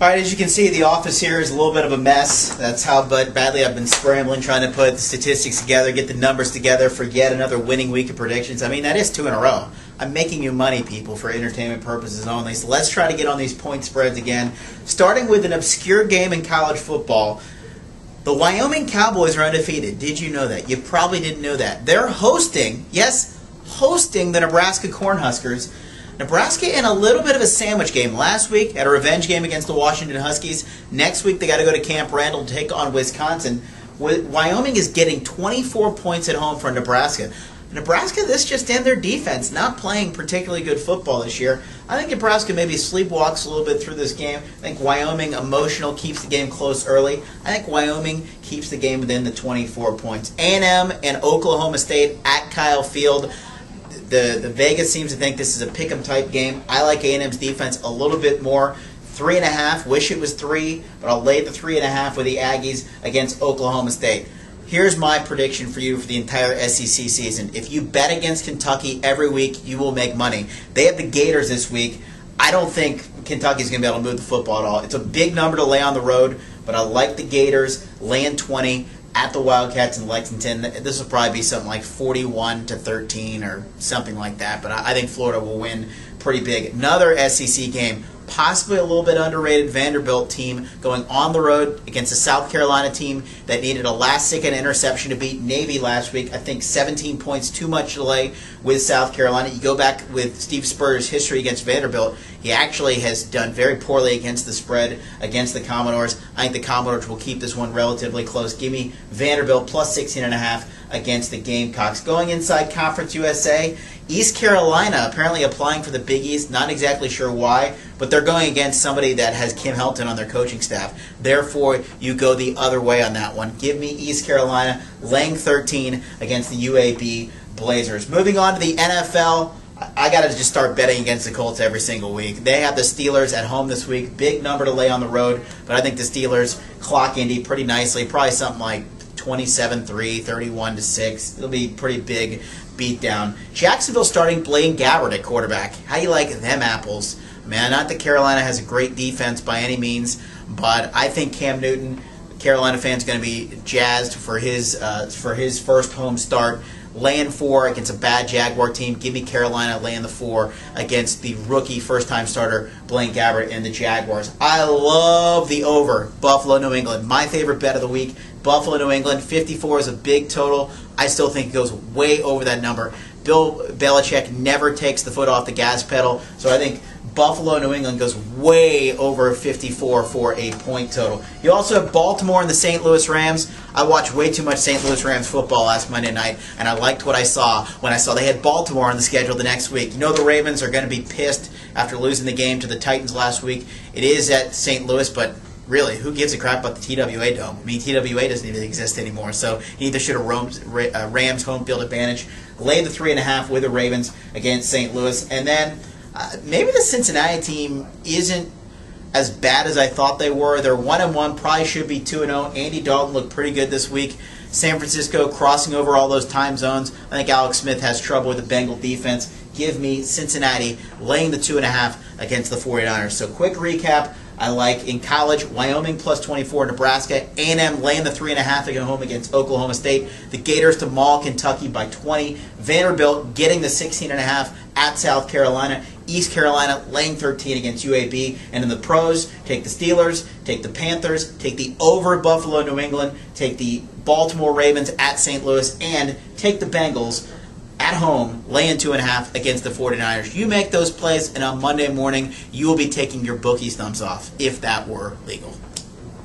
All right, as you can see, the office here is a little bit of a mess. That's how badly I've been scrambling, trying to put the statistics together, get the numbers together for yet another winning week of predictions. I mean, that is 2 in a row. I'm making you money, people, for entertainment purposes only. So let's try to get on these point spreads again. Starting with an obscure game in college football. The Wyoming Cowboys are undefeated. Did you know that? You probably didn't know that. They're hosting, yes, hosting the Nebraska Cornhuskers. Nebraska in a little bit of a sandwich game. Last week, had a revenge game against the Washington Huskies. Next week, they got to go to Camp Randall to take on Wisconsin. Wyoming is getting 24 points at home for Nebraska. Nebraska, this just in, their defense, not playing particularly good football this year. I think Nebraska maybe sleepwalks a little bit through this game. I think Wyoming, emotional, keeps the game close early. I think Wyoming keeps the game within the 24 points. A&M and Oklahoma State at Kyle Field. The Vegas seems to think this is a pick'em type game. I like A&M's defense a little bit more. 3.5. Wish it was 3, but I'll lay the 3.5 with the Aggies against Oklahoma State. Here's my prediction for you for the entire SEC season. If you bet against Kentucky every week, you will make money. They have the Gators this week. I don't think Kentucky's going to be able to move the football at all. It's a big number to lay on the road, but I like the Gators laying 20 at the Wildcats in Lexington. This will probably be something like 41-13 or something like that, but I think Florida will win pretty big. Another SEC game, possibly a little bit underrated Vanderbilt team going on the road against a South Carolina team that needed a last-second interception to beat Navy last week. I think 17 points, too much delay with South Carolina. You go back with Steve Spurrier's history against Vanderbilt. He actually has done very poorly against the spread against the Commodores. I think the Commodores will keep this one relatively close. Give me Vanderbilt plus 16.5 against the Gamecocks. Going inside Conference USA, East Carolina apparently applying for the Big East. Not exactly sure why, but they're going against somebody that has Kim Helton on their coaching staff. Therefore, you go the other way on that one. Give me East Carolina laying 13 against the UAB Blazers. Moving on to the NFL, I got to just start betting against the Colts every single week. They have the Steelers at home this week. Big number to lay on the road, but I think the Steelers clock Indy pretty nicely. Probably something like 27-3, 31-6. It'll be pretty big beatdown. Jacksonville starting Blaine Gabbert at quarterback. How you like them apples? Man, not that Carolina has a great defense by any means, but I think Cam Newton, Carolina fans, going to be jazzed for his first home start. Laying 4 against a bad Jaguar team. Give me Carolina laying the 4 against the rookie first-time starter Blaine Gabbert and the Jaguars. I love the over, Buffalo, New England. My favorite bet of the week, Buffalo, New England. 54 is a big total. I still think it goes way over that number. Bill Belichick never takes the foot off the gas pedal, so I think Buffalo, New England goes way over 54 for a point total. You also have Baltimore and the St. Louis Rams. I watched way too much St. Louis Rams football last Monday night, and I liked what I saw when I saw they had Baltimore on the schedule the next week. You know the Ravens are going to be pissed after losing the game to the Titans last week. It is at St. Louis, but really, who gives a crap about the TWA Dome? I mean, TWA doesn't even exist anymore, so he either should have Rams home field advantage, lay the 3.5 with the Ravens against St. Louis, and then maybe the Cincinnati team isn't as bad as I thought they were. They're 1-1, probably should be 2-0. Andy Dalton looked pretty good this week. San Francisco crossing over all those time zones. I think Alex Smith has trouble with the Bengal defense. Give me Cincinnati laying the 2.5 against the 49ers. So quick recap. I like in college, Wyoming plus 24, Nebraska. A&M laying the 3.5 at home against Oklahoma State. The Gators to maul Kentucky by 20. Vanderbilt getting the 16.5 at South Carolina. East Carolina laying 13 against UAB. And in the pros, take the Steelers, take the Panthers, take the over Buffalo, New England, take the Baltimore Ravens at St. Louis, and take the Bengals at home, laying 2.5 against the 49ers. You make those plays, and on Monday morning, you will be taking your bookie's thumbs off, if that were legal.